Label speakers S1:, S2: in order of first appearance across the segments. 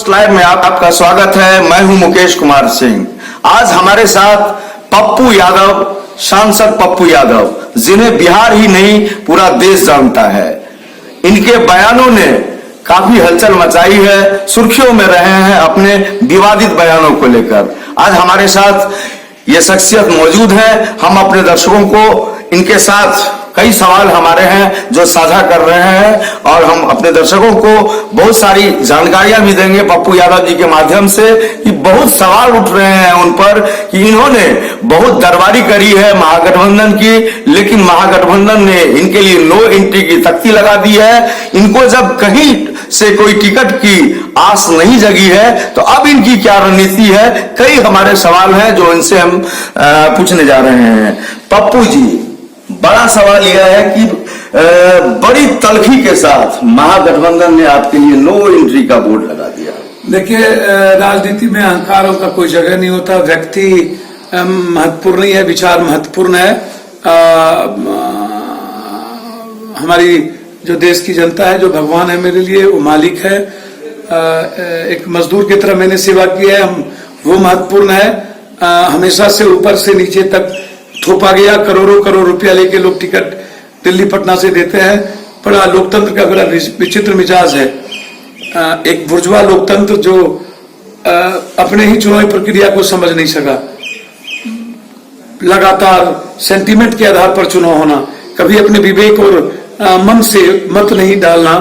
S1: Post live में आपका स्वागत है। मैं हूं मुकेश कुमार सिंह। आज हमारे साथ पप्पू यादव, सांसद पप्पू यादव, जिन्हें बिहार ही नहीं पूरा देश जानता है। इनके बयानों ने काफी हलचल मचाई है, सुर्खियों में रहे हैं अपने विवादित बयानों को लेकर। आज हमारे साथ ये शख्सियत मौजूद है। हम अपने दर्शकों को इनके साथ कई सवाल हमारे हैं जो साझा कर रहे हैं और हम अपने दर्शकों को बहुत सारी जानकारियां भी देंगे पप्पू यादव जी के माध्यम से कि बहुत सवाल उठ रहे हैं उन पर कि इन्होंने बहुत दरबारी करी है महागठबंधन की, लेकिन महागठबंधन ने इनके लिए नो एंट्री की तख्ती लगा दी है। इनको जब कहीं से कोई टिकट की आस नहीं जगी है तो अब इनकी क्या रणनीति है। कई हमारे सवाल हैं जो इनसे हम पूछने जा रहे हैं। पप्पू जी, बड़ा सवाल यह है कि बड़ी तल्खी के साथ महागठबंधन ने आपके लिए नो एंट्री का बोर्ड लगा दिया।
S2: देखिए, राजनीति में अहंकारों का कोई जगह नहीं होता। व्यक्ति महत्वपूर्ण नहीं है, विचार महत्वपूर्ण है। हमारी जो देश की जनता है, जो भगवान है मेरे लिए, वो मालिक है। एक मजदूर की तरह मैंने सेवा की है, वो महत्वपूर्ण है। हमेशा से ऊपर से नीचे तक थोपा गया। करोड़ों करोड़ रुपया लेके लोग टिकट दिल्ली पटना से देते हैं। बड़ा लोकतंत्र का बड़ा विचित्र मिजाज है। एक बुर्जुआ लोकतंत्र जो अपने ही चुनावी प्रक्रिया को समझ नहीं सका। लगातार सेंटीमेंट के आधार पर चुनाव होना, कभी अपने विवेक और मन से मत नहीं डालना,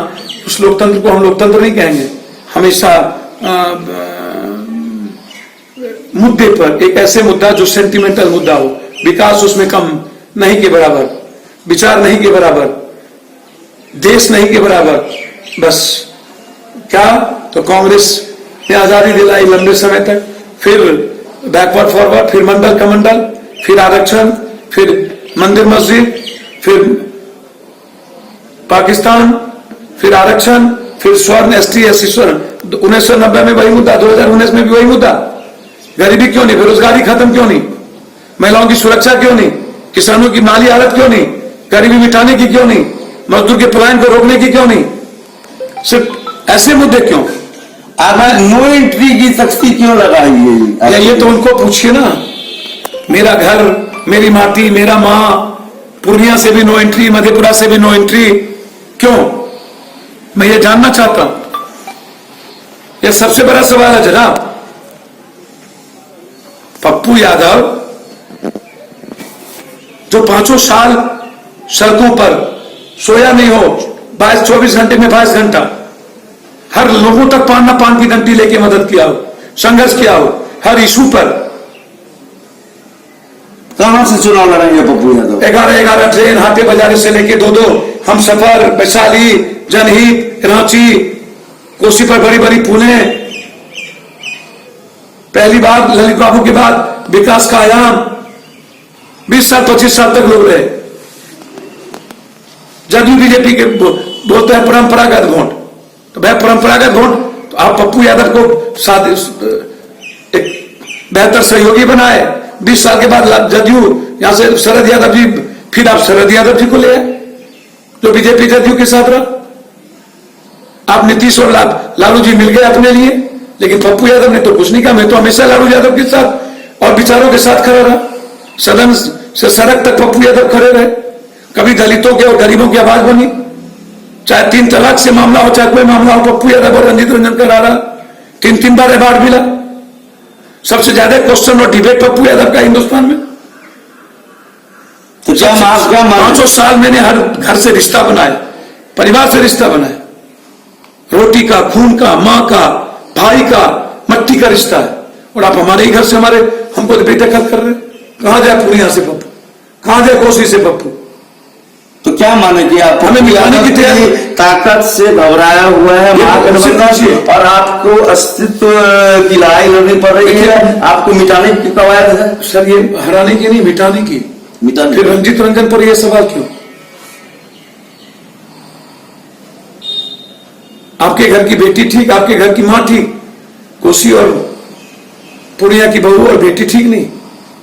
S2: उस लोकतंत्र को हम लोकतंत्र नहीं कहेंगे। हमेशा मुद्दे पर एक ऐसे मुद्दा जो सेंटिमेंटल मुद्दा हो, विकास उसमें कम नहीं के बराबर, विचार नहीं के बराबर, देश नहीं के बराबर, बस क्या तो कांग्रेस ने आजादी दिलाई लंबे समय तक, फिर बैकवर्ड फॉरवर्ड, फिर मंडल का मंडल, फिर आरक्षण, फिर मंदिर मस्जिद, फिर पाकिस्तान, फिर आरक्षण, फिर स्वर्ण एसटी एससी स्वर्ण। 1990 में वही मुद्दा, 2019 में भी वही मुद्दा। गरीबी क्यों नहीं, बेरोजगारी खत्म क्यों नहीं, महिलाओं की सुरक्षा क्यों नहीं, किसानों की माली हालत क्यों नहीं, गरीबी मिटाने की क्यों नहीं, मजदूर के पलायन को रोकने की क्यों नहीं, सिर्फ ऐसे मुद्दे क्यों?
S1: नो एंट्री की तख्ती क्यों लगाई है?
S2: ये तो उनको पूछिए ना। मेरा घर, मेरी माटी, मेरा माँ, पूर्णिया से भी नो एंट्री, मधेपुरा से भी नो एंट्री, क्यों? मैं ये जानना चाहता हूं। यह सबसे बड़ा सवाल है जनाब। पप्पू यादव जो 5 साल सड़कों पर सोया नहीं हो, 24 घंटे में 22 घंटा हर लोगों तक पान ना पान की डंडी लेके मदद किया हो, संघर्ष किया हो हर इशू पर।
S1: कहां से चुनाव लड़ेंगे पप्पू यादव?
S2: 11 ट्रेन हाथे बाजारे से लेके 2 हम सफर, वैशाली, जनहित, रांची, कोसी पर बड़ी बड़ी पुलें। पहली बार ललित बाबू के बाद विकास का आयाम। 20 साल 25 साल तक लोग रहे। जदयू बीजेपी के बोलते हैं परंपरागत वोट, तो भाई परंपरागत वोट तो आप पप्पू यादव को एक बेहतर सहयोगी बनाए। 20 साल के बाद जदयू यहां से शरद यादव जी, फिर आप शरद यादव जी को ले आए जो बीजेपी जदयू के साथ रहा। आप नीतीश और लालू जी मिल गए अपने लिए, लेकिन पप्पू यादव ने तो कुछ नहीं कहा। मैं तो हमेशा लालू यादव के साथ और विचारों के साथ खड़ा रहा। सदन से सड़क तक पप्पू यादव खड़े रहे। कभी दलितों के और गरीबों की आवाज बनी, चाहे 3 तलाक से मामला हो, चाहे कोई मामला हो, पप्पू यादव और रंजीत रंजन करा रहा। 3 बार अवार्ड मिला। सबसे ज्यादा क्वेश्चन और डिबेट पप्पू यादव का हिंदुस्तान में।
S1: तो
S2: 5 साल मैंने हर घर से रिश्ता बनाया, परिवार से रिश्ता बनाया। रोटी का, खून का, मां का, भाई का, मट्टी का रिश्ता है। और आप हमारे ही घर से हमको बेदखल कर रहे हैं। कहां जाए पूर्णिया से पप्पू, कहां जाए कोसी से पप्पू?
S1: तो क्या माने कि आप
S2: हमें मिलाने की तैयारी,
S1: ताकत से घबराया हुआ है महागठबंधन और आपको अस्तित्व की लड़ाई लड़नी पड़ रही है, आपको मिटाने की कवायद है?
S2: सर, ये हराने की नहीं, मिटाने की। फिर रंजीत रंजन पर यह सवाल क्यों? आपके घर की बेटी ठीक, आपके घर की मां ठीक, कोसी और पूर्णिया की बहू और बेटी ठीक नहीं,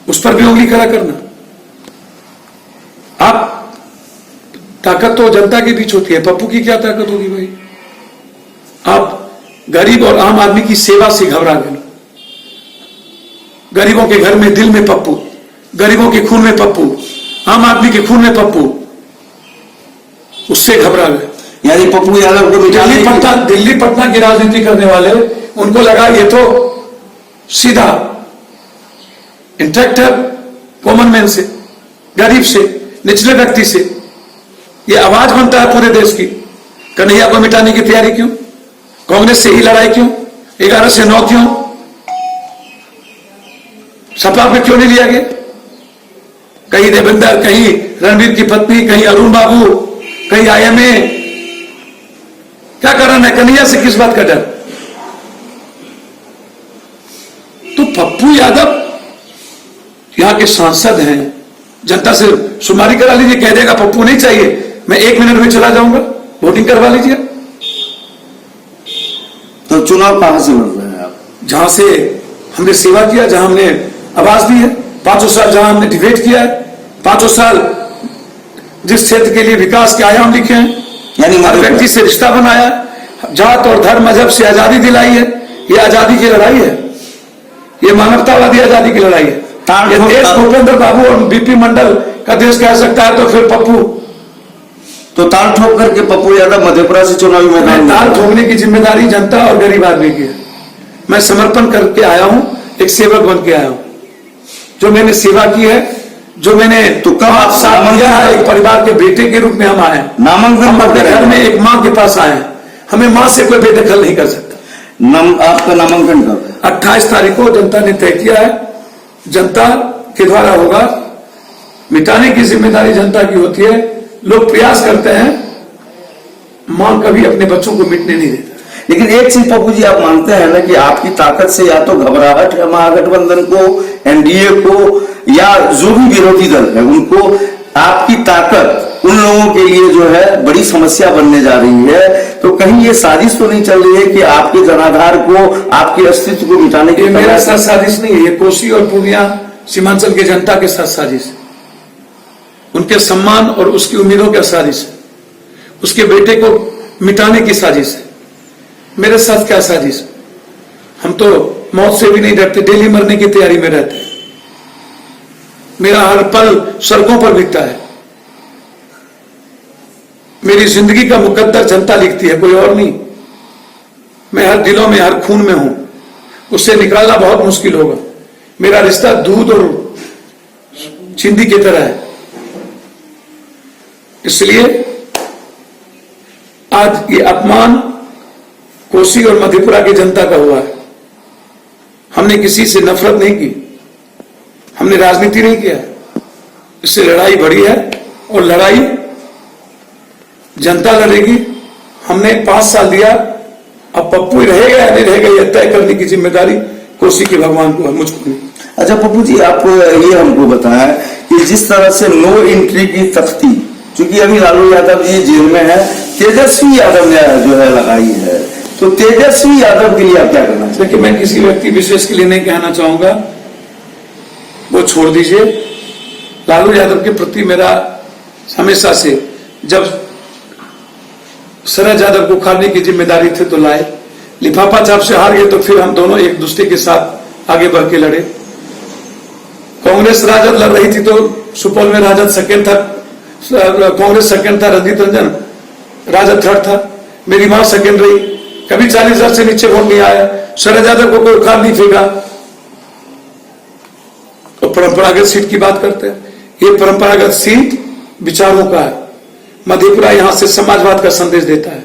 S2: उस पर भी उंगली खड़ा करना। आप ताकत तो जनता के बीच होती है, पप्पू की क्या ताकत होगी भाई? आप गरीब और आम आदमी की सेवा से घबरा गए। गरीबों के घर में दिल में पप्पू, गरीबों के खून में पप्पू, आम आदमी के खून में पप्पू, उससे घबरा गए।
S1: यानी पप्पू यादव को
S2: दिल्ली पटना की राजनीति करने वाले, उनको लगा ये तो सीधा इंटरेक्ट है कॉमन मैन से, गरीब से, निचले व्यक्ति से, ये आवाज बनता है पूरे देश की। कन्हैया को मिटाने की तैयारी क्यों? कांग्रेस से ही लड़ाई क्यों? 11 से 9 क्यों? सपा पे क्यों नहीं लिया गया? कहीं देवेंद्र, कहीं रणवीर की पत्नी, कहीं अरुण बाबू, कहीं IMA, क्या कारण है? कन्हैया से किस बात का डर? तो पप्पू यादव यहां के सांसद हैं, जनता से सुमारी करा लीजिए, कह देगा पप्पू नहीं चाहिए, मैं 1 मिनट में चला जाऊंगा, वोटिंग करवा लीजिए।
S1: तो चुनाव कहां से लड़ रहे हैं आप?
S2: जहां से हमने सेवा किया, जहां हमने आवाज दी है, 5 साल जहां हमने डिबेट किया है, 5 साल जिस क्षेत्र के लिए विकास के आयाम लिखे हैं,
S1: यानी
S2: हर व्यक्ति से रिश्ता बनाया, जात और धर्म मजहब से आजादी दिलाई है। ये आजादी की लड़ाई है, ये मानवतावादी आजादी की लड़ाई है। ये देश भूपेंद्र बाबू और BP मंडल का देश कह सकता है, तो फिर पप्पू
S1: तो ताल ठोक करके पप्पू यादव मधेपुरा से चुनावी मैदान में।
S2: ताल ठोकने की जिम्मेदारी जनता और गरीब आदमी की है। मैं समर्पण करके आया हूं, एक सेवक बन के आया हूं। जो मैंने सेवा की है, जो मैंने
S1: तो कब आप
S2: साथ दिया है, एक परिवार के बेटे के रूप में हम आए हैं।
S1: नामांकन
S2: अपने घर में एक मां के पास आए हैं, हमें मां से कोई बेदखल नहीं कर सकता।
S1: आपका नामांकन कब है?
S2: 28 तारीख को जनता ने तय किया है, जनता के द्वारा होगा। मिटाने की जिम्मेदारी जनता की होती है। लोग प्रयास करते हैं, मां कभी अपने बच्चों को मिटने नहीं देता।
S1: लेकिन एक चीज पप्पू जी, आप मानते हैं ना कि आपकी ताकत से या तो घबराहट है महागठबंधन को, NDA को, या जो भी विरोधी दल है उनको, आपकी ताकत उन लोगों के लिए जो है बड़ी समस्या बनने जा रही है। तो कहीं ये साजिश तो नहीं चल रही है कि आपके जनाधार को, आपके अस्तित्व को मिटाने की?
S2: मेरा साथ साजिश नहीं है, ये कोसी और पूर्णिया सीमांचल की जनता के साथ साजिश है, उनके सम्मान और उसकी उम्मीदों की साजिश है, उसके बेटे को मिटाने की साजिश है। मेरे साथ क्या साजिश? हम तो मौत से भी नहीं डरते, डेली मरने की तैयारी में रहते हैं। मेरा हर पल सड़कों पर बीतता है। मेरी जिंदगी का मुकद्दर जनता लिखती है, कोई और नहीं। मैं हर दिलों में, हर खून में हूं, उससे निकालना बहुत मुश्किल होगा। मेरा रिश्ता दूध और चिंदी की तरह है। इसलिए आज ये अपमान कोसी और मधेपुरा की जनता का हुआ है। हमने किसी से नफरत नहीं की, हमने राजनीति नहीं किया, इससे लड़ाई बढ़ी है और लड़ाई जनता लड़ेगी। हमने 5 साल दिया, अब पप्पू रहेगा या नहीं रहेगा यह तय करने की जिम्मेदारी कोसी के भगवान को है, मुझको नहीं।
S1: अच्छा पप्पू जी, आप ये हमको बताएं कि जिस तरह से नो एंट्री की तख्ती, चूंकि अभी लालू यादव जी जेल में है, तेजस्वी यादव ने जो है लगाई है, तो तेजस्वी यादव के लिए आप क्या करना चाहिए?
S2: देखिए, मैं किसी व्यक्ति विशेष के लिए नहीं कहना चाहूंगा, वो छोड़ दीजिए। लालू यादव के प्रति मेरा हमेशा से, जब शरद यादव को उखाड़ने की जिम्मेदारी थी तो लाए, लिफाफा छाप से हार गए तो फिर हम दोनों एक दूसरे के साथ आगे बढ़ के लड़े। कांग्रेस राजद लड़ रही थी तो सुपौल में राजद सेकेंड था, कांग्रेस सेकेंड था, रंजीत रंजन राजद थर्ड था, मेरी मां सेकेंड रही। कभी 40,000 से नीचे वोट नहीं आया। शरद यादव को कोई उखाड़ नहीं फेंका। तो परंपरागत सीट की बात करते हैं, ये परंपरागत सीट विचारों का है। मधेपुरा यहां से समाजवाद का संदेश देता है,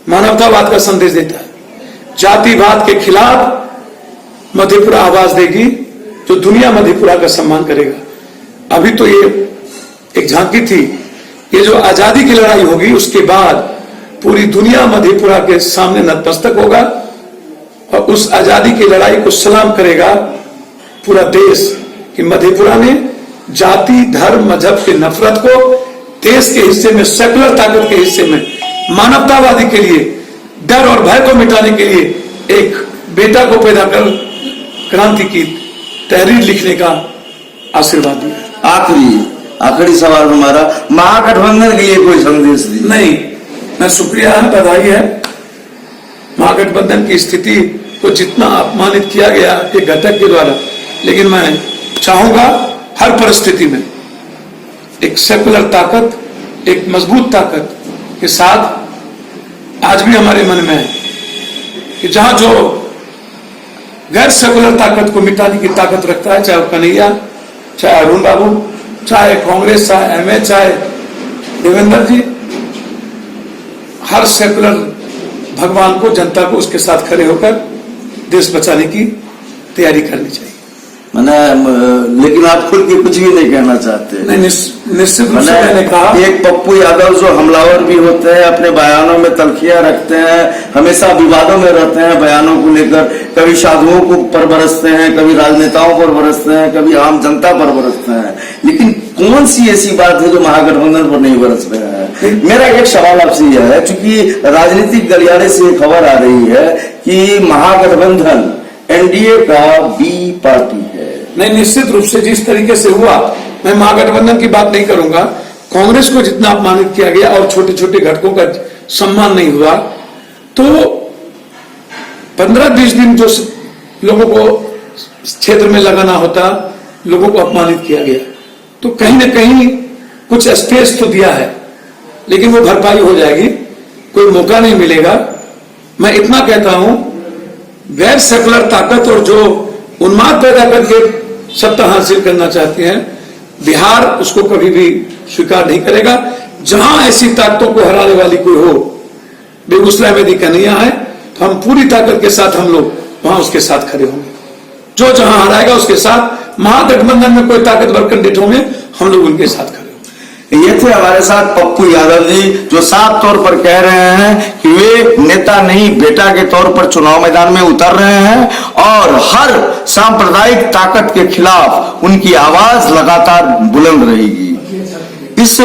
S2: मानवतावाद का संदेश देता है। जातिवाद के खिलाफ मधेपुरा आवाज देगी, जो दुनिया मधेपुरा का सम्मान करेगा। अभी तो ये एक झांकी थी, ये जो आजादी की लड़ाई होगी उसके बाद पूरी दुनिया मधेपुरा के सामने नतमस्तक होगा और उस आजादी की लड़ाई को सलाम करेगा पूरा देश कि मधेपुरा ने जाति, धर्म, मजहब की नफरत को देश के हिस्से में, सेकुलर ताकत के हिस्से में, मानवतावादी के लिए, डर और भय को मिटाने के लिए एक बेटा को पैदा कर क्रांति की तहरीर लिखने का आशीर्वाद दिया।
S1: आखिरी सवाल हमारा, महागठबंधन के लिए कोई संदेश दिया?
S2: नहीं, मैं शुक्रिया है, बधाई है। महागठबंधन की स्थिति को जितना अपमानित किया गया एक घटक के द्वारा, लेकिन मैं चाहूंगा हर परिस्थिति में एक सेकुलर ताकत, एक मजबूत ताकत के साथ आज भी हमारे मन में है कि जहां जो गैर सेकुलर ताकत को मिटाने की ताकत रखता है, चाहे वो कन्हैया, चाहे अरुण बाबू, चाहे कांग्रेस, चाहे एमए, चाहे देवेंद्र जी, हर सेकुलर भगवान को, जनता को उसके साथ खड़े होकर देश बचाने की तैयारी करनी चाहिए।
S1: लेकिन आप खुल के कुछ भी नहीं कहना चाहते?
S2: नहीं, निश्चित रूप से मैंने कहा।
S1: एक पप्पू यादव जो हमलावर भी होते हैं, अपने बयानों में तलखियां रखते हैं, हमेशा विवादों में रहते हैं बयानों को लेकर, कभी साधुओं को पर बरसते हैं, कभी राजनेताओं पर बरसते हैं, कभी आम जनता पर बरसते हैं, लेकिन कौन सी ऐसी बात है जो महागठबंधन पर नहीं बरस रहा है? मेरा एक सवाल आपसे यह है, चूंकि राजनीतिक गलियारे से खबर आ रही है कि महागठबंधन एनडीए का बी पार्टी है।
S2: नहीं, निश्चित रूप से जिस तरीके से हुआ, मैं महागठबंधन की बात नहीं करूंगा, कांग्रेस को जितना अपमानित किया गया और छोटे छोटे घटकों का सम्मान नहीं हुआ, तो 15-20 दिन जो लोगों को क्षेत्र में लगाना होता, लोगों को अपमानित किया गया, तो कहीं ना कहीं कुछ स्पेस तो दिया है, लेकिन वो भरपाई हो जाएगी, कोई मौका नहीं मिलेगा। मैं इतना कहता हूं, गैर सेकुलर ताकत और जो उन्माद पैदा करके सत्ता हासिल करना चाहते हैं, बिहार उसको कभी भी स्वीकार नहीं करेगा। जहां ऐसी ताकतों को हराने वाली कोई हो, बेगूसराय में यदि कन्हैया है तो हम पूरी ताकत के साथ हम लोग वहां उसके साथ खड़े होंगे। जो जहां हराएगा उसके साथ, महागठबंधन में कोई ताकतवर कैंडिडेट होंगे, हम लोग उनके साथ खड़े।
S1: ये थे हमारे साथ पप्पू यादव जी, जो साफ तौर पर कह रहे हैं कि वे नेता नहीं बेटा के तौर पर चुनाव मैदान में उतर रहे हैं और हर सांप्रदायिक ताकत के खिलाफ उनकी आवाज लगातार बुलंद रहेगी। इस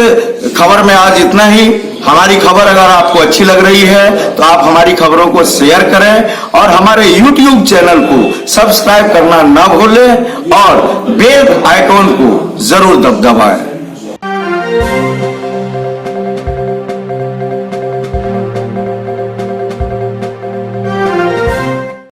S1: खबर में आज इतना ही। हमारी खबर अगर आपको अच्छी लग रही है तो आप हमारी खबरों को शेयर करें और हमारे YouTube चैनल को सब्सक्राइब करना ना भूलें और बेल आइकॉन को जरूर दबाएं।